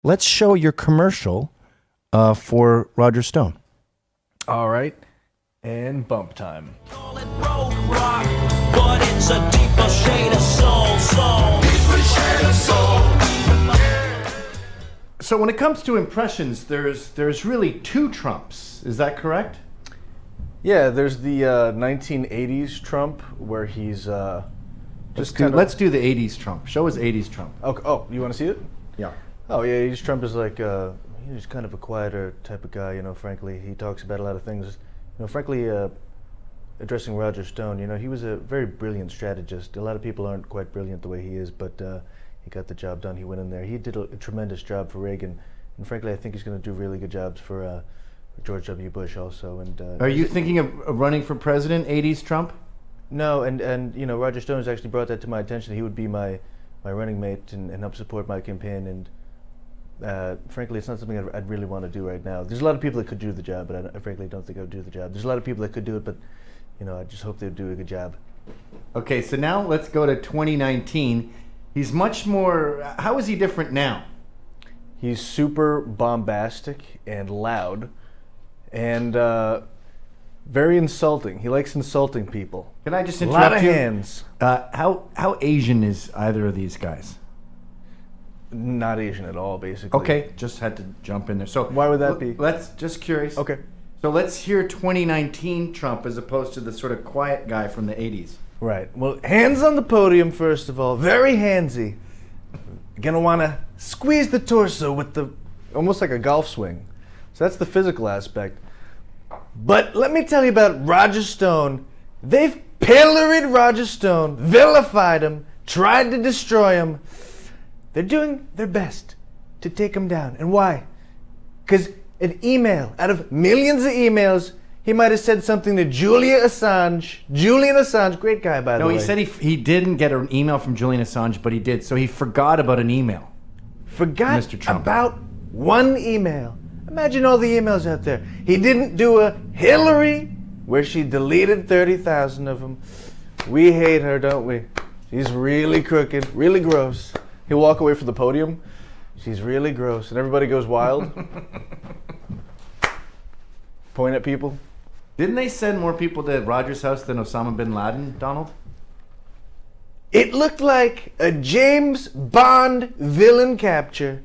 let's show your commercial for Roger Stone. All right. And bump time. Call it road rock, but it's a deeper shade of soul. Deeper shade of soul. So when it comes to impressions, there's really two Trumps. Is that correct? Yeah, there's the 1980s Trump where he's Let's do the 80s Trump. Show us 80s Trump. Okay. Oh, you want to see it? Yeah. Oh, yeah, 80s Trump is like, he's kind of a quieter type of guy, frankly. He talks about a lot of things. Frankly, addressing Roger Stone, he was a very brilliant strategist. A lot of people aren't quite brilliant the way he is, but he got the job done. He went in there. He did a tremendous job for Reagan. And frankly, I think he's going to do really good jobs for George W. Bush also. And are you thinking of running for president, 80s Trump? No, and Roger Stone has actually brought that to my attention. He would be my running mate and help support my campaign. And frankly, it's not something I'd really want to do right now. There's a lot of people that could do the job, but I frankly don't think I would do the job. There's a lot of people that could do it, but I just hope they'd do a good job. Okay, so now let's go to 2019. He's much more. How is he different now? He's super bombastic and loud, and very insulting. He likes insulting people. Can I just A interrupt lot of you? hands. How Asian is either of these guys? Not Asian at all, basically. Okay, just had to jump in there. So Why would that be? Let's just curious. Okay. So let's hear 2019 Trump as opposed to the sort of quiet guy from the 80s. Right. Well, hands on the podium, first of all. Very handsy. You're going to want to squeeze the torso with almost like a golf swing. So that's the physical aspect. But let me tell you about Roger Stone. They've pilloried Roger Stone, vilified him, tried to destroy him. They're doing their best to take him down. And why? Because an email, out of millions of emails, he might have said something to Julian Assange, great guy, by the way. No, he said he didn't get an email from Julian Assange, but he did. So he forgot about an email. Forgot Mr. Trump. about one email. Imagine all the emails out there. He didn't do a Hillary where she deleted 30,000 of them. We hate her, don't we? She's really crooked, really gross. He'll walk away from the podium. She's really gross. And everybody goes wild. Point at people. Didn't they send more people to Roger's house than Osama bin Laden, Donald? It looked like a James Bond villain capture.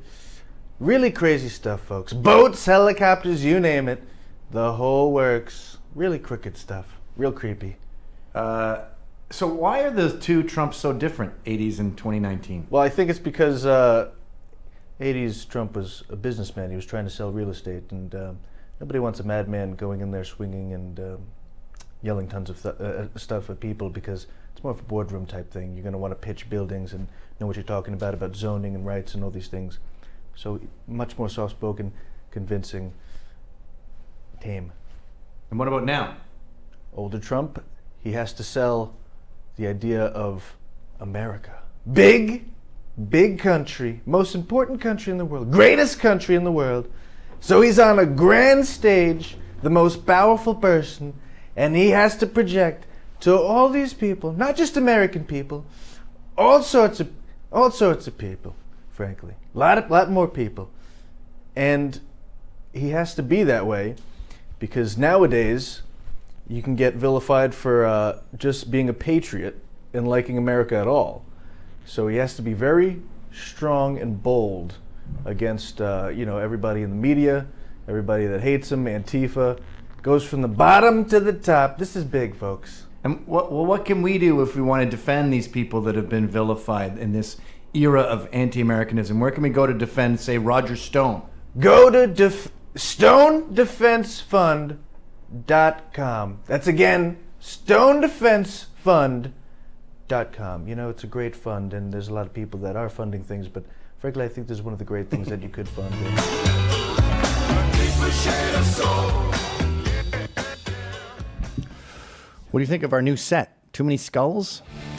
Really crazy stuff, folks. Boats, helicopters, you name it. The whole works. Really crooked stuff. Real creepy. So why are the two Trumps so different, 80s and 2019? Well, I think it's because 80s Trump was a businessman. He was trying to sell real estate, and nobody wants a madman going in there swinging and yelling tons of stuff at people, because it's more of a boardroom type thing. You're going to want to pitch buildings and know what you're talking about zoning and rights and all these things. So much more soft-spoken, convincing, tame. And what about now? Older Trump, he has to sell the idea of America. Big country, most important country in the world, greatest country in the world. So he's on a grand stage, the most powerful person, and he has to project to all these people, not just American people, all sorts of people, frankly. A lot more people. And he has to be that way because nowadays you can get vilified for just being a patriot and liking America at all. So he has to be very strong and bold against everybody in the media, everybody that hates him, Antifa. Goes from the bottom to the top. This is big, folks. And what can we do if we want to defend these people that have been vilified in this era of anti-Americanism? Where can we go to defend, say, Roger Stone? Go to StoneDefenseFund.com. That's again, StoneDefenseFund.com. It's a great fund, and there's a lot of people that are funding things, but frankly, I think this is one of the great things that you could fund. What do you think of our new set? Too many skulls?